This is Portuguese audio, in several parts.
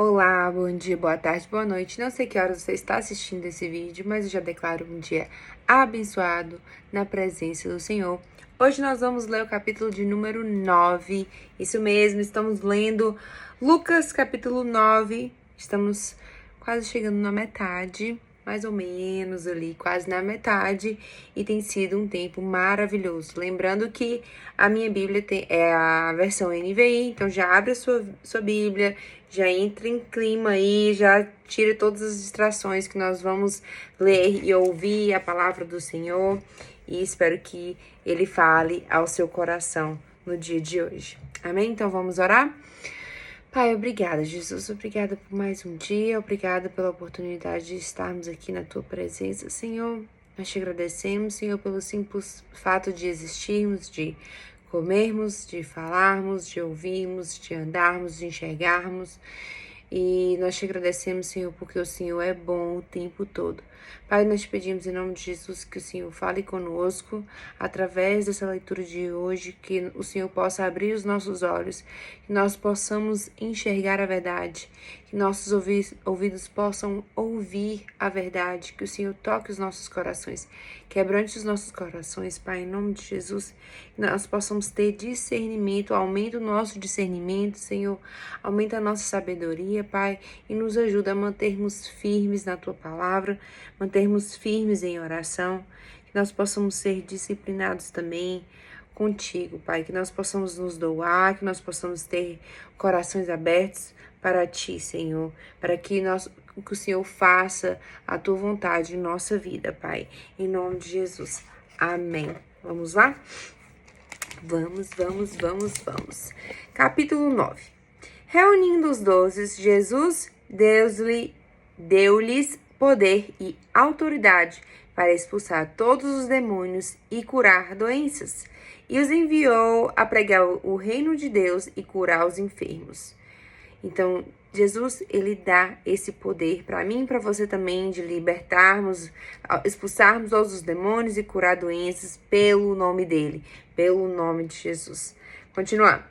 Olá, bom dia, boa tarde, boa noite. Não sei que horas você está assistindo esse vídeo, mas eu já declaro um dia abençoado na presença do Senhor. Hoje nós vamos ler o capítulo de número 9. Isso mesmo, estamos lendo Lucas capítulo 9. Estamos quase chegando na metade, mais ou menos ali, quase na metade, e tem sido um tempo maravilhoso. Lembrando que a minha Bíblia é a versão NVI, então já abre a sua Bíblia, já entra em clima aí, já tira todas as distrações que nós vamos ler e ouvir a palavra do Senhor, e espero que Ele fale ao seu coração no dia de hoje. Amém? Então vamos orar? Pai, obrigada, Jesus. Obrigada por mais um dia. Obrigada pela oportunidade de estarmos aqui na Tua presença, Senhor. Nós te agradecemos, Senhor, pelo simples fato de existirmos, de comermos, de falarmos, de ouvirmos, de andarmos, de enxergarmos. E nós te agradecemos, Senhor, porque o Senhor é bom o tempo todo. Pai, nós te pedimos em nome de Jesus que o Senhor fale conosco através dessa leitura de hoje, que o Senhor possa abrir os nossos olhos, que nós possamos enxergar a verdade, que nossos ouvidos possam ouvir a verdade, que o Senhor toque os nossos corações, quebrante os nossos corações, Pai, em nome de Jesus, que nós possamos ter discernimento, aumenta o nosso discernimento, Senhor, aumenta a nossa sabedoria, Pai, e nos ajuda a mantermos firmes na Tua palavra, mantermos firmes em oração, que nós possamos ser disciplinados também contigo, Pai, que nós possamos nos doar, que nós possamos ter corações abertos para Ti, Senhor, para que o Senhor faça a Tua vontade em nossa vida, Pai, em nome de Jesus. Amém. Vamos lá? Vamos. Capítulo 9. Reunindo os 12, Jesus deu-lhes poder e autoridade para expulsar todos os demônios e curar doenças, e os enviou a pregar o reino de Deus e curar os enfermos. Então, Jesus, ele dá esse poder para mim e para você também, de libertarmos, expulsarmos todos os demônios e curar doenças pelo nome dele, pelo nome de Jesus. Continuando.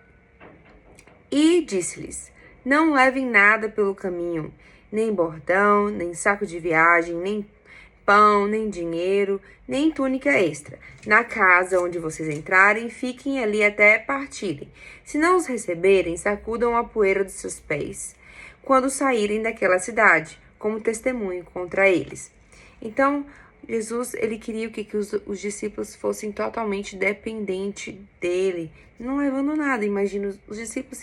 E disse-lhes: não levem nada pelo caminho, nem bordão, nem saco de viagem, nem pão, nem dinheiro, nem túnica extra. Na casa onde vocês entrarem, fiquem ali até partirem. Se não os receberem, sacudam a poeira dos seus pés, quando saírem daquela cidade, como testemunho contra eles. Então, Jesus, ele queria que os discípulos fossem totalmente dependentes dele, não levando nada. Imagina, os discípulos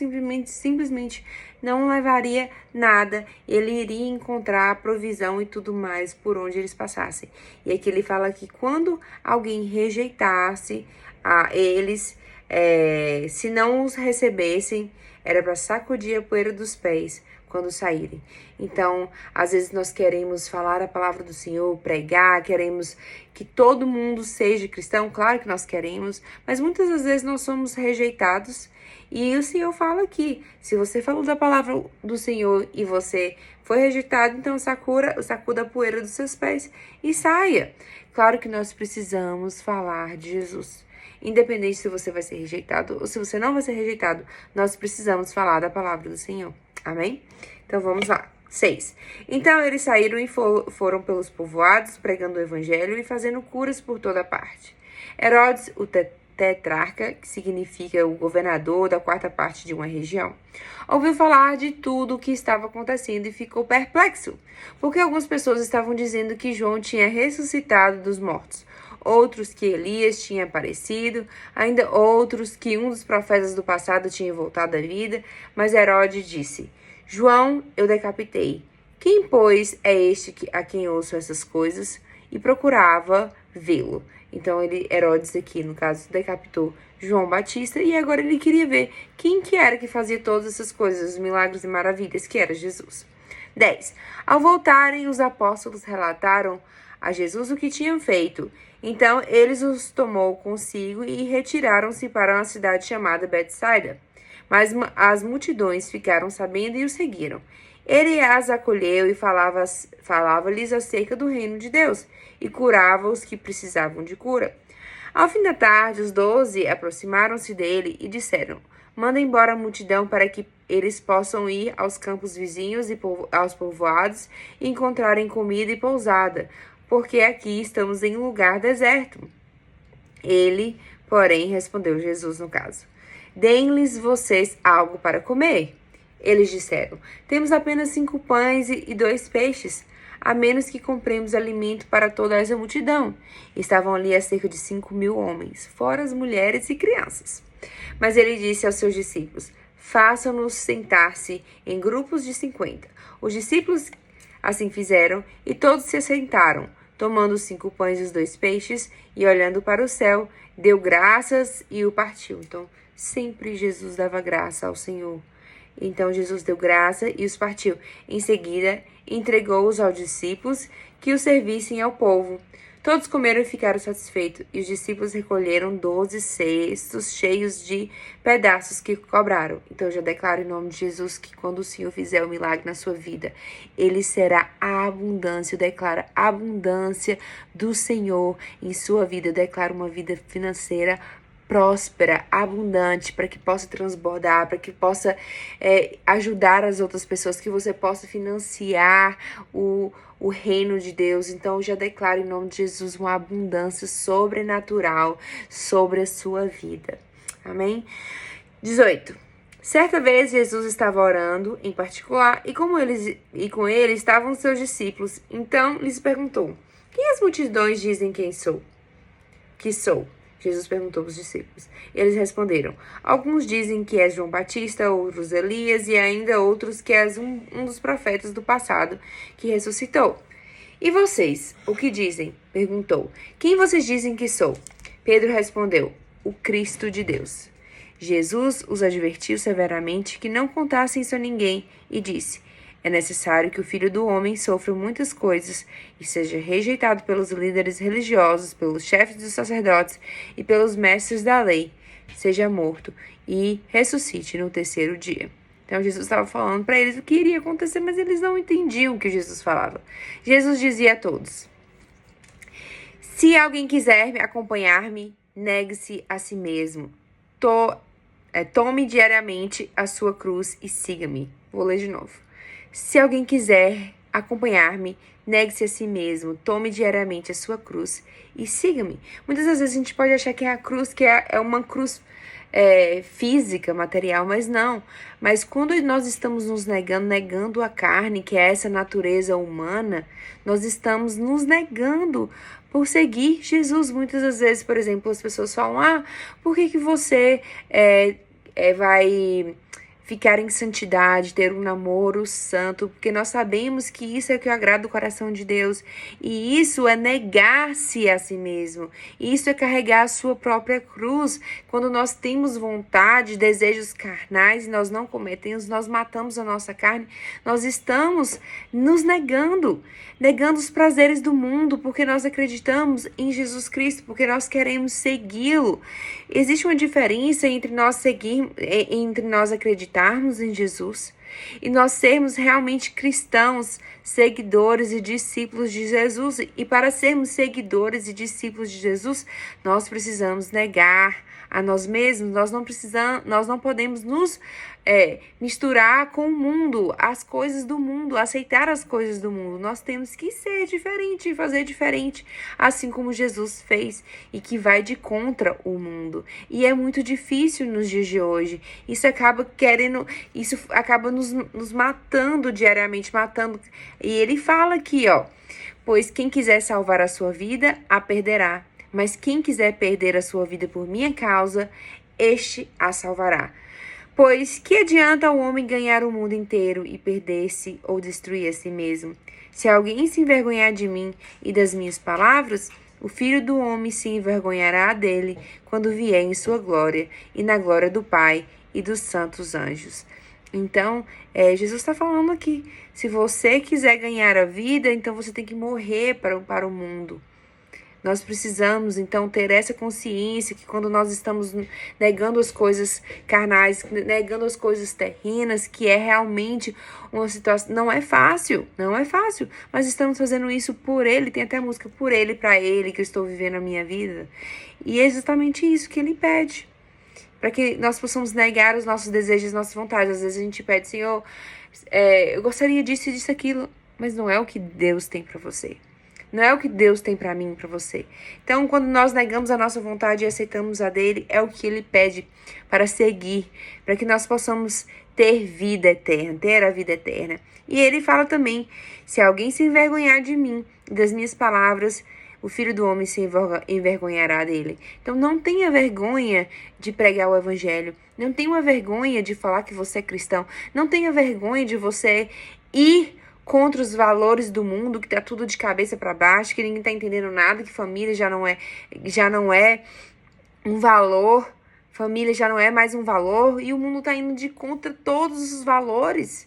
simplesmente não levaria nada, ele iria encontrar a provisão e tudo mais por onde eles passassem. E aqui ele fala que quando alguém rejeitasse a eles, se não os recebessem, era para sacudir a poeira dos pés quando saírem. Então, às vezes nós queremos falar a palavra do Senhor, pregar, queremos que todo mundo seja cristão, claro que nós queremos, mas muitas das vezes nós somos rejeitados. E o Senhor fala aqui, se você falou da palavra do Senhor e você foi rejeitado, então sacuda a poeira dos seus pés e saia. Claro que nós precisamos falar de Jesus. Independente se você vai ser rejeitado ou se você não vai ser rejeitado, nós precisamos falar da palavra do Senhor. Amém? Então vamos lá. 6. Então eles saíram e foram pelos povoados, pregando o evangelho e fazendo curas por toda parte. Herodes, o tetrarca, que significa o governador da quarta parte de uma região, ouviu falar de tudo o que estava acontecendo e ficou perplexo, porque algumas pessoas estavam dizendo que João tinha ressuscitado dos mortos, outros que Elias tinha aparecido, ainda outros que um dos profetas do passado tinha voltado à vida, mas Herodes disse: João eu decapitei. Quem, pois, é este a quem ouço essas coisas? E procurava vê-lo. Então, Herodes aqui, no caso, decapitou João Batista e agora ele queria ver quem que era que fazia todas essas coisas, os milagres e maravilhas, que era Jesus. 10. Ao voltarem, os apóstolos relataram a Jesus o que tinham feito. Então, eles os tomou consigo e retiraram-se para uma cidade chamada Betsaida. Mas as multidões ficaram sabendo e o seguiram. Ele as acolheu e falava-lhes acerca do reino de Deus e curava os que precisavam de cura. Ao fim da tarde, os 12 aproximaram-se dele e disseram: manda embora a multidão para que eles possam ir aos campos vizinhos e aos povoados e encontrarem comida e pousada, porque aqui estamos em um lugar deserto. Ele, porém, respondeu Jesus no caso: deem-lhes vocês algo para comer. Eles disseram: temos apenas 5 pães e 2 peixes, a menos que compremos alimento para toda essa multidão. Estavam ali cerca de 5.000 homens, fora as mulheres e crianças. Mas ele disse aos seus discípulos: façam-nos sentar-se em grupos de 50. Os discípulos assim fizeram, e todos se assentaram, tomando os 5 pães e os 2 peixes, e olhando para o céu, deu graças e o partiu. Então, sempre Jesus dava graça ao Senhor. Então, Jesus deu graça e os partiu. Em seguida, entregou-os aos discípulos que os servissem ao povo. Todos comeram e ficaram satisfeitos, e os discípulos recolheram 12 cestos cheios de pedaços que cobraram. Então, eu já declaro em nome de Jesus que quando o Senhor fizer o milagre na sua vida, ele será a abundância. Eu declaro a abundância do Senhor em sua vida. Eu declaro uma vida financeira próspera, abundante, para que possa transbordar, para que possa ajudar as outras pessoas, que você possa financiar o reino de Deus. Então, eu já declaro em nome de Jesus uma abundância sobrenatural sobre a sua vida. Amém? 18. Certa vez, Jesus estava orando em particular e com ele estavam seus discípulos. Então, lhes perguntou: quem as multidões dizem que sou? Jesus perguntou aos discípulos. Eles responderam: alguns dizem que és João Batista, outros Elias e ainda outros que és um dos profetas do passado que ressuscitou. E vocês, o que dizem? Perguntou. Quem vocês dizem que sou? Pedro respondeu: o Cristo de Deus. Jesus os advertiu severamente que não contassem isso a ninguém e disse: é necessário que o Filho do Homem sofra muitas coisas e seja rejeitado pelos líderes religiosos, pelos chefes dos sacerdotes e pelos mestres da lei, seja morto e ressuscite no 3º dia. Então, Jesus estava falando para eles o que iria acontecer, mas eles não entendiam o que Jesus falava. Jesus dizia a todos: se alguém quiser acompanhar-me, negue-se a si mesmo. Tome diariamente a sua cruz e siga-me. Vou ler de novo. Se alguém quiser acompanhar-me, negue-se a si mesmo, tome diariamente a sua cruz e siga-me. Muitas das vezes a gente pode achar que a cruz que é uma cruz física, material, mas não. Mas quando nós estamos nos negando a carne, que é essa natureza humana, nós estamos nos negando por seguir Jesus. Muitas das vezes, por exemplo, as pessoas falam: por que você vai ficar em santidade, ter um namoro santo, porque nós sabemos que isso é o que agrada o coração de Deus, e isso é negar-se a si mesmo, isso é carregar a sua própria cruz. Quando nós temos vontade, desejos carnais, e nós não cometemos, nós matamos a nossa carne, nós estamos nos negando os prazeres do mundo, porque nós acreditamos em Jesus Cristo, porque nós queremos segui-lo. Existe uma diferença entre nós acreditarmos em Jesus e nós sermos realmente cristãos, seguidores e discípulos de Jesus. E para sermos seguidores e discípulos de Jesus, nós precisamos negar a nós mesmos. Nós não podemos nos misturar com o mundo, as coisas do mundo, aceitar as coisas do mundo. Nós temos que ser diferente e fazer diferente, assim como Jesus fez, e que vai de contra o mundo. E é muito difícil nos dias de hoje. Isso acaba nos matando diariamente, matando. E ele fala aqui, pois quem quiser salvar a sua vida, a perderá. Mas quem quiser perder a sua vida por minha causa, este a salvará. Pois que adianta o homem ganhar o mundo inteiro e perder-se ou destruir a si mesmo? Se alguém se envergonhar de mim e das minhas palavras, o Filho do Homem se envergonhará dele quando vier em sua glória e na glória do Pai e dos santos anjos. Então, Jesus está falando aqui, se você quiser ganhar a vida, então você tem que morrer para o mundo. Nós precisamos, então, ter essa consciência que quando nós estamos negando as coisas carnais, negando as coisas terrenas, que é realmente uma situação... Não é fácil, mas estamos fazendo isso por Ele. Tem até a música Por Ele, para Ele, que eu estou vivendo a minha vida. E é justamente isso que Ele pede. para que nós possamos negar os nossos desejos, nossas vontades. Às vezes a gente pede, Senhor, eu gostaria disso e disso, aquilo, mas não é o que Deus tem para você. Não é o que Deus tem para mim e para você. Então, quando nós negamos a nossa vontade e aceitamos a dele, é o que ele pede para seguir, para que nós possamos ter vida eterna, ter a vida eterna. E ele fala também, se alguém se envergonhar de mim, das minhas palavras, o Filho do Homem se envergonhará dele. Então, não tenha vergonha de pregar o evangelho. Não tenha vergonha de falar que você é cristão. Não tenha vergonha de você ir contra os valores do mundo, que tá tudo de cabeça para baixo, que ninguém tá entendendo nada, que família já não é um valor, família já não é mais um valor, e o mundo tá indo de contra todos os valores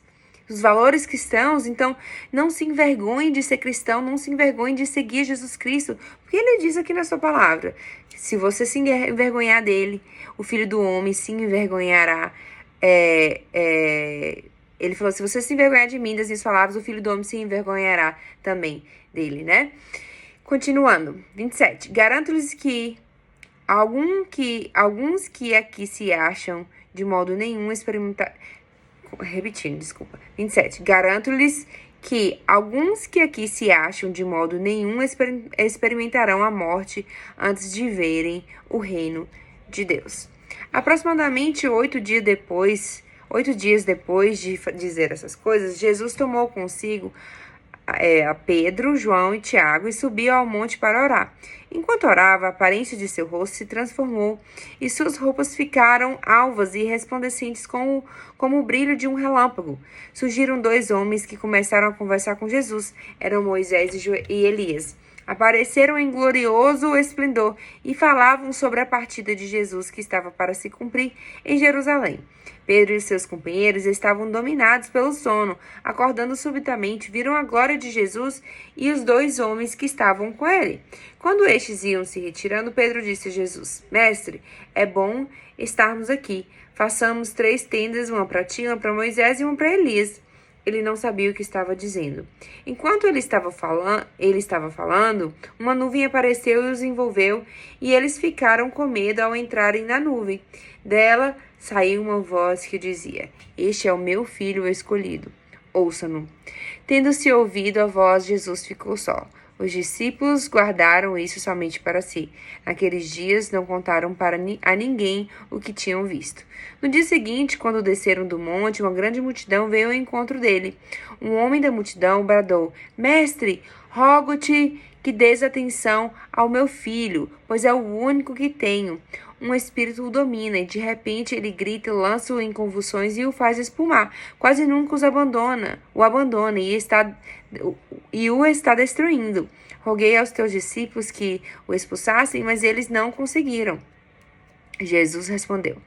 cristãos. Então, não se envergonhe de ser cristão, não se envergonhe de seguir Jesus Cristo, porque ele diz aqui na sua palavra, se você se envergonhar dele, o Filho do Homem se envergonhará. Ele falou, se você se envergonhar de mim, das minhas palavras, o Filho do Homem se envergonhará também dele, né? Continuando, 27. Garanto-lhes que alguns que aqui se acham de modo nenhum experimentar... Repetindo, desculpa. 27. Garanto-lhes que alguns que aqui se acham de modo nenhum experimentarão a morte antes de verem o reino de Deus. Aproximadamente 8 dias depois de dizer essas coisas, Jesus tomou consigo a Pedro, João e Tiago e subiu ao monte para orar. Enquanto orava, a aparência de seu rosto se transformou e suas roupas ficaram alvas e resplandecentes como o brilho de um relâmpago. Surgiram 2 homens que começaram a conversar com Jesus. Eram Moisés e Elias. Apareceram em glorioso esplendor e falavam sobre a partida de Jesus que estava para se cumprir em Jerusalém. Pedro e seus companheiros estavam dominados pelo sono. Acordando subitamente, viram a glória de Jesus e os 2 homens que estavam com ele. Quando estes iam se retirando, Pedro disse a Jesus, Mestre, é bom estarmos aqui. Façamos 3 tendas, uma para ti, uma para Moisés e uma para Elias. Ele não sabia o que estava dizendo. Enquanto ele estava falando, uma nuvem apareceu e os envolveu, e eles ficaram com medo ao entrarem na nuvem. Dela saiu uma voz que dizia, Este é o meu filho o escolhido. Ouça-no. Tendo-se ouvido a voz, Jesus ficou só. Os discípulos guardaram isso somente para si. Naqueles dias não contaram a ninguém o que tinham visto. No dia seguinte, quando desceram do monte, uma grande multidão veio ao encontro dele. Um homem da multidão bradou, Mestre, rogo-te que dês atenção ao meu filho, pois é o único que tenho. Um espírito o domina e de repente ele grita, lança-o em convulsões e o faz espumar. Quase nunca o abandona e o está destruindo. Roguei aos teus discípulos que o expulsassem, mas eles não conseguiram. Jesus respondeu,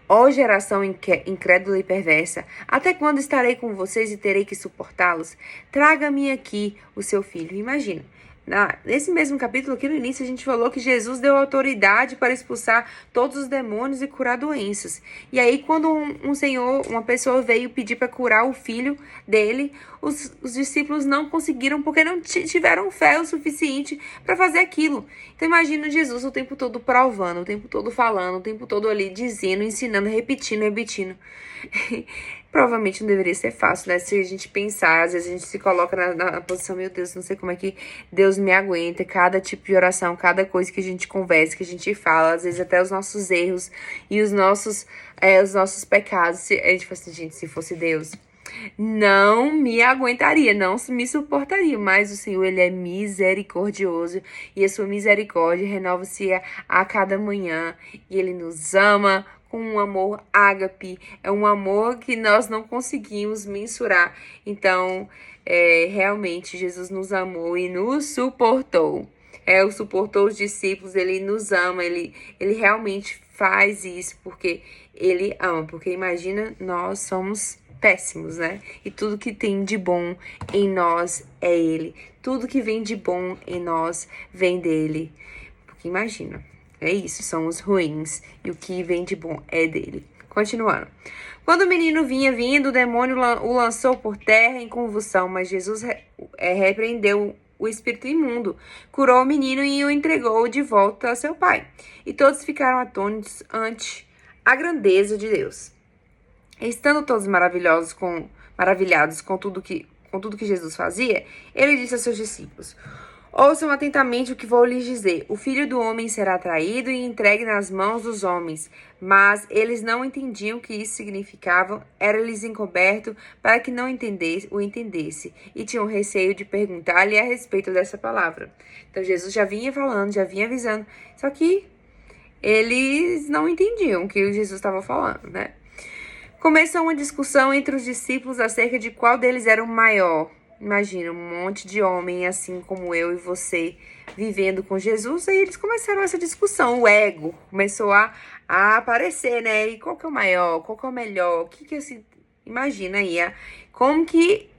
Ó geração incrédula e perversa, até quando estarei com vocês e terei que suportá-los? Traga-me aqui o seu filho. Imagina. Nesse mesmo capítulo, aqui no início, a gente falou que Jesus deu autoridade para expulsar todos os demônios e curar doenças. E aí, quando uma pessoa veio pedir para curar o filho dele, os discípulos não conseguiram porque não tiveram fé o suficiente para fazer aquilo. Então, imagina Jesus o tempo todo provando, o tempo todo falando, o tempo todo ali dizendo, ensinando, repetindo. Provavelmente não deveria ser fácil, né? Se a gente pensar, às vezes a gente se coloca na posição, meu Deus, não sei como é que Deus me aguenta, cada tipo de oração, cada coisa que a gente conversa, que a gente fala, às vezes até os nossos erros e os nossos pecados. A gente fala assim, gente, se fosse Deus, não me aguentaria, não me suportaria, mas o Senhor, Ele é misericordioso e a sua misericórdia renova-se a cada manhã e Ele nos ama com um amor ágape, é um amor que nós não conseguimos mensurar. Então, realmente, Jesus nos amou e nos suportou. Suportou os discípulos, Ele nos ama, Ele realmente faz isso porque Ele ama. Porque imagina, nós somos péssimos, né? E tudo que tem de bom em nós é Ele. Tudo que vem de bom em nós vem dEle. Porque imagina. É isso, somos ruins, e o que vem de bom é dele. Continuando. Quando o menino vinha vindo, o demônio o lançou por terra em convulsão, mas Jesus repreendeu o espírito imundo, curou o menino e o entregou de volta a seu pai. E todos ficaram atônitos ante a grandeza de Deus. Estando todos maravilhados com tudo que Jesus fazia, ele disse a seus discípulos: ouçam atentamente o que vou lhes dizer. O Filho do Homem será traído e entregue nas mãos dos homens. Mas eles não entendiam o que isso significava, era-lhes encoberto para que não o entendesse, e tinham receio de perguntar-lhe a respeito dessa palavra. Então Jesus já vinha falando, já vinha avisando, só que eles não entendiam o que Jesus estava falando, né? Começou uma discussão entre os discípulos acerca de qual deles era o maior. Imagina, um monte de homem assim como eu e você vivendo com Jesus. Aí eles começaram essa discussão. O ego começou a aparecer, né? E qual que é o maior? Qual que é o melhor? O que assim... Imagina aí, como que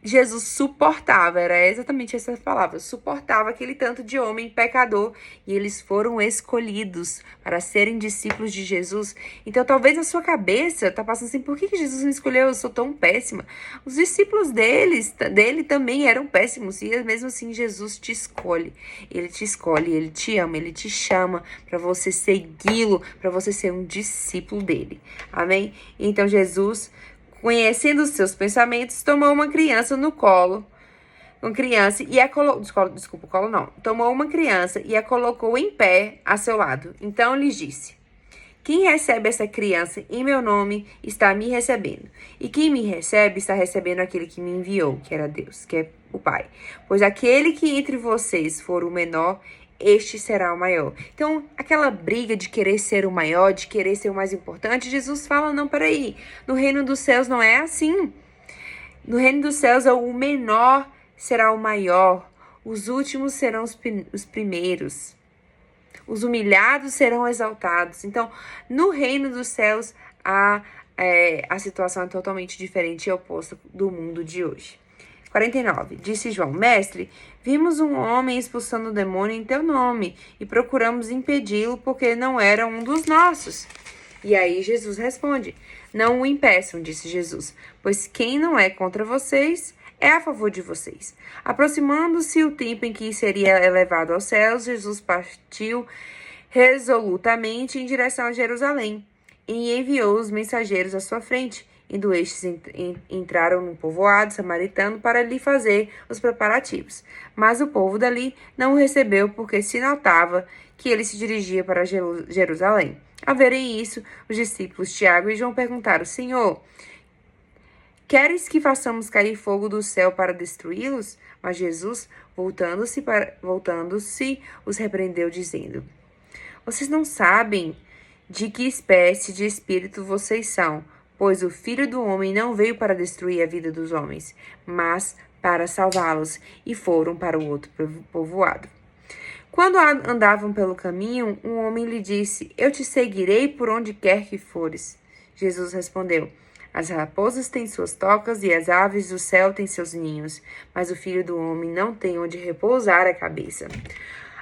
Jesus suportava, era exatamente essa palavra, suportava aquele tanto de homem pecador, e eles foram escolhidos para serem discípulos de Jesus. Então talvez na sua cabeça tá passando assim, por que Jesus me escolheu? Eu sou tão péssima. Os discípulos dele também eram péssimos, e mesmo assim Jesus te escolhe, ele te ama, ele te chama para você segui-lo, para você ser um discípulo dele, amém? Então Jesus, conhecendo os seus pensamentos, tomou uma criança no colo, tomou uma criança e a colocou em pé a seu lado. Então lhes disse: quem recebe essa criança em meu nome está me recebendo, e quem me recebe está recebendo aquele que me enviou, que era Deus, que é o Pai. Pois aquele que entre vocês for o menor, este será o maior. Então, aquela briga de querer ser o maior, de querer ser o mais importante, Jesus fala, não, peraí, no reino dos céus não é assim. No reino dos céus, o menor será o maior, os últimos serão os primeiros, os humilhados serão exaltados. Então, no reino dos céus, a situação é totalmente diferente e oposta do mundo de hoje. 49. Disse João: mestre, vimos um homem expulsando o demônio em teu nome e procuramos impedi-lo porque não era um dos nossos. E aí Jesus responde: não o impeçam, disse Jesus, pois quem não é contra vocês é a favor de vocês. Aproximando-se o tempo em que seria elevado aos céus, Jesus partiu resolutamente em direção a Jerusalém e enviou os mensageiros à sua frente. Indo estes, entraram no povoado samaritano para lhe fazer os preparativos. Mas o povo dali não o recebeu, porque se notava que ele se dirigia para Jerusalém. Ao verem isso, os discípulos Tiago e João perguntaram: Senhor, queres que façamos cair fogo do céu para destruí-los? Mas Jesus, voltando-se, os repreendeu, dizendo: vocês não sabem de que espécie de espírito vocês são, pois o Filho do Homem não veio para destruir a vida dos homens, mas para salvá-los. E foram para o outro povoado. Quando andavam pelo caminho, um homem lhe disse: eu te seguirei por onde quer que fores. Jesus respondeu: as raposas têm suas tocas e as aves do céu têm seus ninhos, mas o Filho do Homem não tem onde repousar a cabeça.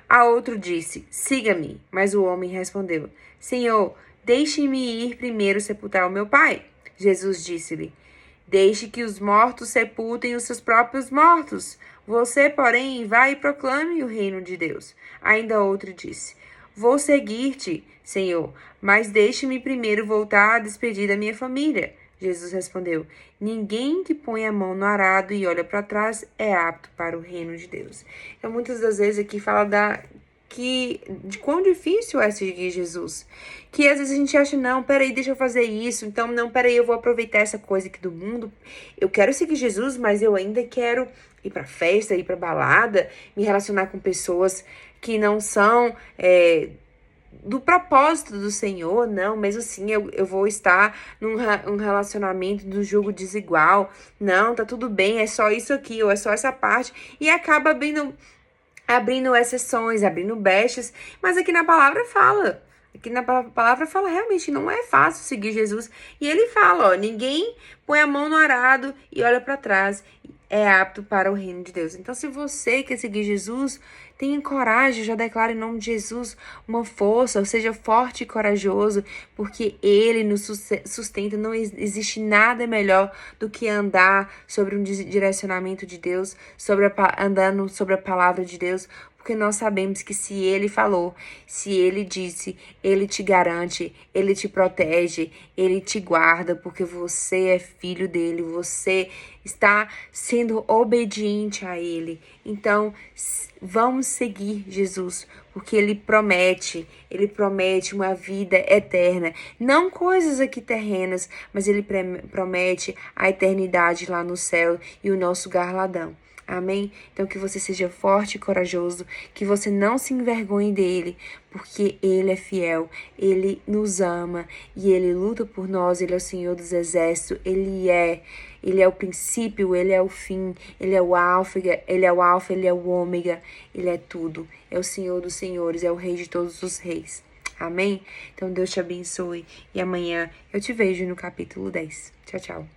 A outro disse: siga-me. Mas o homem respondeu: Senhor, deixe-me ir primeiro sepultar o meu pai. Jesus disse-lhe: deixe que os mortos sepultem os seus próprios mortos. Você, porém, vai e proclame o reino de Deus. Ainda outro disse: vou seguir-te, Senhor, mas deixe-me primeiro voltar a despedir da minha família. Jesus respondeu: ninguém que põe a mão no arado e olha para trás é apto para o reino de Deus. Então, muitas das vezes aqui fala de quão difícil é seguir Jesus. Que às vezes a gente acha, não, peraí, deixa eu fazer isso. Então, não, peraí, eu vou aproveitar essa coisa aqui do mundo. Eu quero seguir Jesus, mas eu ainda quero ir pra festa, ir pra balada, me relacionar com pessoas que não são do propósito do Senhor. Não, mesmo assim eu vou estar num relacionamento do jogo desigual. Não, tá tudo bem, é só isso aqui, ou é só essa parte. E acaba abrindo exceções, abrindo brechas. Mas aqui na palavra fala. Aqui na palavra fala, realmente não é fácil seguir Jesus. E ele fala, ó, ninguém põe a mão no arado e olha para trás, é apto para o reino de Deus. Então, se você quer seguir Jesus, Tenha coragem, já declaro em nome de Jesus uma força, seja forte e corajoso, porque Ele nos sustenta. Não existe nada melhor do que andar sobre um direcionamento de Deus, andando sobre a palavra de Deus, porque nós sabemos que se Ele falou, se Ele disse, Ele te garante, Ele te protege, Ele te guarda, porque você é filho dele, você está sendo obediente a Ele. Então, vamos seguir Jesus, porque Ele promete uma vida eterna. Não coisas aqui terrenas, mas Ele promete a eternidade lá no céu e o nosso galardão. Amém? Então que você seja forte e corajoso, que você não se envergonhe dele, porque ele é fiel, ele nos ama e ele luta por nós, ele é o Senhor dos Exércitos, ele é o princípio, ele é o fim, ele é o alfa, ele é o ômega, ele é tudo. É o Senhor dos senhores, é o rei de todos os reis. Amém? Então Deus te abençoe e amanhã eu te vejo no capítulo 10. Tchau, tchau.